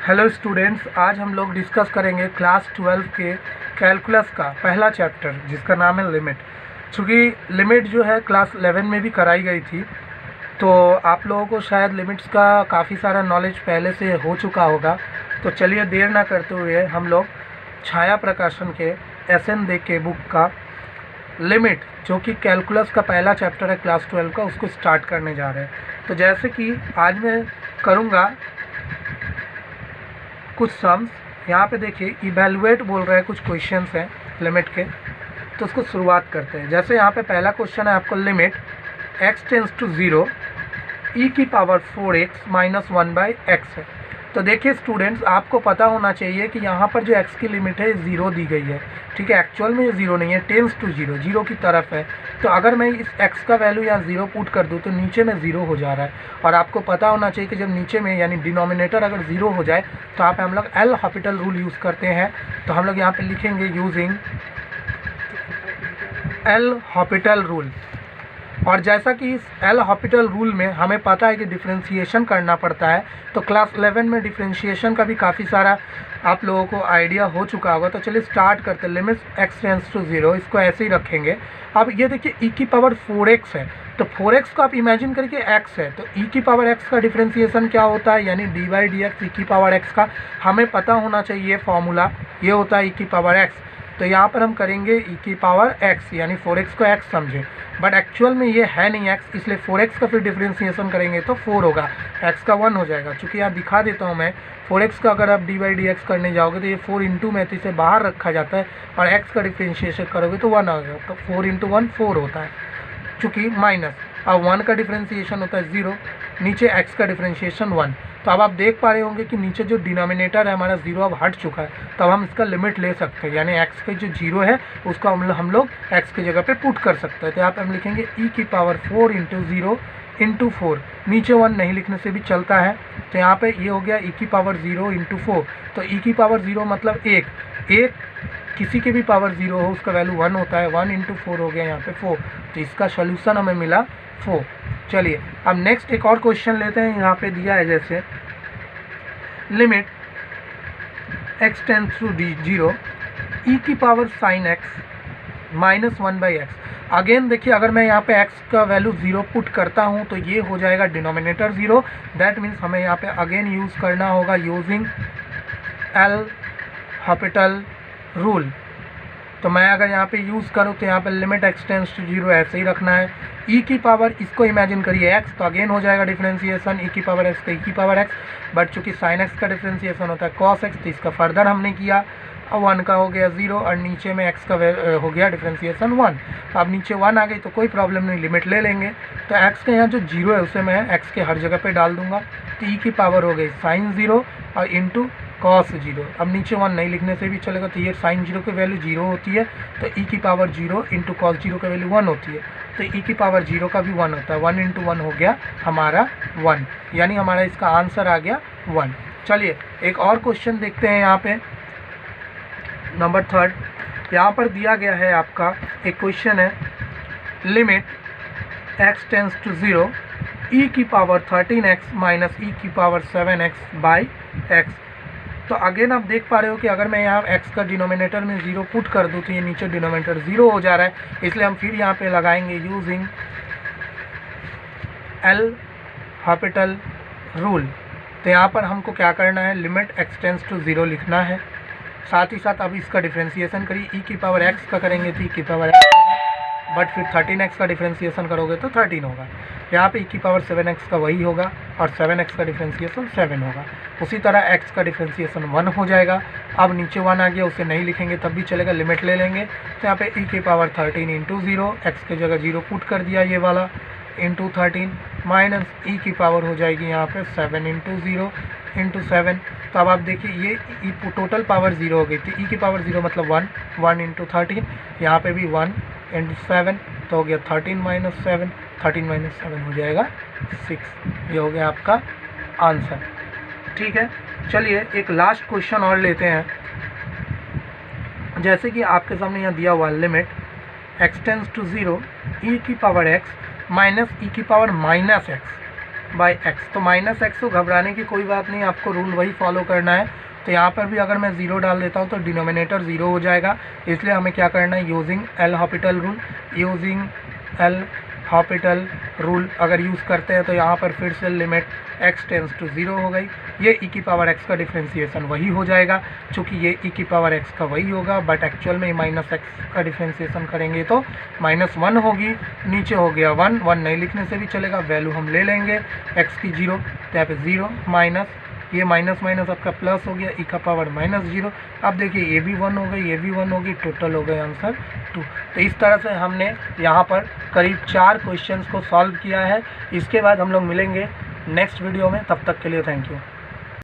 Hello students, आज हम लोग डिस्कस करेंगे क्लास 12 के कैलकुलस का पहला चैप्टर जिसका नाम है लिमिट। चूँकि लिमिट जो है क्लास 11 में भी कराई गई थी, तो आप लोगों को शायद लिमिट्स का काफ़ी सारा नॉलेज पहले से हो चुका होगा। तो चलिए देर ना करते हुए हम लोग छाया प्रकाशन के SN दे के बुक का लिमिट, जो कि कैलकुलस का पहला चैप्टर है क्लास 12 का, उसको स्टार्ट करने जा रहे हैं। तो जैसे कि आज मैं करूँगा कुछ सम्स। यहाँ पे देखिए इवेलुएट बोल रहे हैं, कुछ क्वेश्चंस हैं लिमिट के, तो उसको शुरुआत करते हैं। जैसे यहाँ पे पहला क्वेश्चन है आपको, limit x tends to 0 e की पावर 4x माइनस 1/x है। तो देखिए स्टूडेंट्स, आपको पता होना चाहिए कि यहाँ पर जो x की लिमिट है 0 दी गई है, ठीक है। एक्चुअल में ये 0 नहीं है, टेंस टू 0, 0 की तरफ है। तो अगर मैं इस x का वैल्यू यहाँ 0 पुट कर दूँ तो नीचे में 0 हो जा रहा है। और आपको पता होना चाहिए कि जब नीचे में यानी डिनोमिनेटर अगर 0 हो जाए तो यहाँ पे हम लोग एल हॉपिटल रूल यूज़ करते हैं। तो हम लोग यहाँ पे लिखेंगे यूजिंग एल हॉपिटल रूल। और जैसा कि इस एल हॉपिटल रूल में हमें पता है कि डिफ्रेंशिएशन करना पड़ता है, तो क्लास 11 में डिफ्रेंशिएशन का भी काफ़ी सारा आप लोगों को आइडिया हो चुका होगा। तो चलिए स्टार्ट करते हैं। लिमिट x टेंस टू 0, इसको ऐसे ही रखेंगे। अब ये देखिए e की पावर 4x है, तो 4x को आप इमेजिन करके x है, तो e की पावर x का डिफ्रेंशिएशन क्या होता है, यानी dy/dx e की पावर x का हमें पता होना चाहिए फॉर्मूला, ये होता है e की पावर x। तो यहाँ पर हम करेंगे e की पावर x, यानी 4x को x समझें, बट एक्चुअल में ये है नहीं x, इसलिए 4x का फिर डिफ्रेंशिएशन करेंगे तो 4 होगा, x का 1 हो जाएगा। चूँकि यहाँ दिखा देता हूँ मैं, 4x का अगर आप dy/dx करने जाओगे तो ये 4 इंटू में इसे बाहर रखा जाता है, और x का डिफ्रेंशिएशन करोगे तो 1 आएगा। तो 4 इंटू 1 4 होता है, चूँकि माइनस, अब 1 का डिफ्रेंशिएशन होता है 0, नीचे x का डिफ्रेंशिएशन 1। तो अब आप देख पा रहे होंगे कि नीचे जो डिनोमिनेटर है हमारा 0 अब हट चुका है, तो अब हम इसका लिमिट ले सकते हैं, यानी x के जो 0 है उसको हम लोग x की जगह पे पुट कर सकते हैं। तो यहाँ पे हम लिखेंगे e की पावर 4 इंटू 0 इंटू 4, नीचे 1 नहीं लिखने से भी चलता है। तो यहाँ पे ये हो गया e की पावर 0 इंटू 4। तो e की पावर 0 मतलब एक किसी के भी पावर 0 हो उसका वैल्यू 1 होता है, 1 इंटू 4 हो गया यहाँ पे 4। तो इसका सोल्यूशन हमें मिला 4। चलिए अब नेक्स्ट एक और क्वेश्चन लेते हैं। यहाँ पे दिया है जैसे limit x tends to 0 e की power sine x minus 1/x। Again देखिए, अगर मैं यहाँ पे x का वैल्यू 0 पुट करता हूँ तो ये हो जाएगा डिनोमिनेटर 0। दैट मीन्स हमें यहाँ पे अगेन यूज़ करना होगा यूजिंग एल हॉपिटल रूल। तो मैं अगर यहाँ पे यूज़ करूँ तो यहाँ पे लिमिट x टेंस टू 0 ऐसे ही रखना है। e की पावर, इसको इमेजिन करिए x, तो अगेन हो जाएगा डिफ्रेंशिएशन e की पावर x का e की पावर x, बट चूँकि साइन x का डिफ्रेंशिएशन होता है cos x, तो इसका फर्दर हमने किया। अब 1 का हो गया 0 और नीचे में x का हो गया डिफ्रेंशिएशन 1। अब नीचे 1 आ गई तो कोई प्रॉब्लम नहीं, लिमिट ले लेंगे। तो x का यहाँ जो 0 है उसे मैं x के हर जगह पे डाल दूंगा। तो e की पावर हो गई साइन 0 और इंटू cos 0। अब नीचे 1 नहीं लिखने से भी चलेगा, तो ये साइन 0 की वैल्यू 0 होती है, तो e की पावर 0 इंटू cos 0 की वैल्यू 1 होती है, तो e की पावर 0 का भी 1 होता है। 1 इंटू 1 हो गया हमारा 1, यानी हमारा इसका आंसर आ गया 1। चलिए एक और क्वेश्चन देखते हैं। यहाँ पे नंबर 3 यहाँ पर दिया गया है आपका एक क्वेश्चन है, limit x tends to 0 e की पावर 13x माइनस e की पावर 7x/x। तो अगेन आप देख पा रहे हो कि अगर मैं यहाँ x का डिनोमिनेटर में 0 पुट कर दूँ तो ये नीचे डिनोमिनेटर 0 हो जा रहा है, इसलिए हम फिर यहाँ पे लगाएंगे यूजिंग एल हॉपिटल रूल। तो यहाँ पर हमको क्या करना है, लिमिट x टेंस टू 0 लिखना है, साथ ही साथ अब इसका डिफ्रेंशिएशन करिए, e की पावर x का करेंगे तो e की पावर x, बट फिर 13x का डिफ्रेंशिएशन करोगे तो 13 होगा। यहाँ पे e की पावर 7x का वही होगा और 7x का डिफ्रेंशिएशन 7 होगा। उसी तरह x का डिफ्रेंशिएशन 1 हो जाएगा। अब नीचे 1 आ गया, उसे नहीं लिखेंगे तब भी चलेगा, लिमिट ले लेंगे। तो यहाँ पे e की पावर 13 इंटू 0, x की जगह 0 पुट कर दिया ये वाला, इंटू 13 माइनस e की पावर हो जाएगी यहाँ पे 7 इंटू 0 इंटू 7। तो अब आप देखिए ये टोटल पावर 0 हो गई थी, e की पावर 0 मतलब 1, 1 इंटू 13, यहाँ पे भी 1 इंटू 7, तो हो गया 13 माइनस 7, 13 माइनस 7 हो जाएगा 6। ये हो गया आपका आंसर, ठीक है। चलिए एक लास्ट क्वेश्चन और लेते हैं। जैसे कि आपके सामने यहाँ दिया हुआ limit x tends to 0 e की पावर x माइनस e की power minus x। By x. तो माइनस एक्स को घबराने की कोई बात नहीं, आपको रूल वही फॉलो करना है। तो यहाँ पर भी अगर मैं 0 डाल देता हूँ तो डिनोमिनेटर 0 हो जाएगा, इसलिए हमें क्या करना है, using L Hôpital rule, using L Hôpital rule अगर यूज़ करते हैं तो यहाँ पर फिर से लिमिट x टेंस टू 0 हो गई। ये e की पावर x का डिफ्रेंसिएशन वही हो जाएगा, चूँकि ये e की पावर x का वही होगा, बट एक्चुअल में माइनस x का डिफ्रेंसिएशन करेंगे तो -1 होगी, नीचे हो गया 1, 1 नहीं लिखने से भी चलेगा, वैल्यू हम ले लेंगे x की 0, तो यहाँ पे 0 माइनस ये माइनस माइनस आपका प्लस हो गया, e का पावर -0। अब देखिए ये भी 1 हो गई, ये भी 1 होगी, टोटल हो गए आंसर 2। तो इस तरह से हमने यहाँ पर करीब 4 क्वेश्चंस को सॉल्व किया है। इसके बाद हम लोग मिलेंगे नेक्स्ट वीडियो में, तब तक के लिए थैंक यू।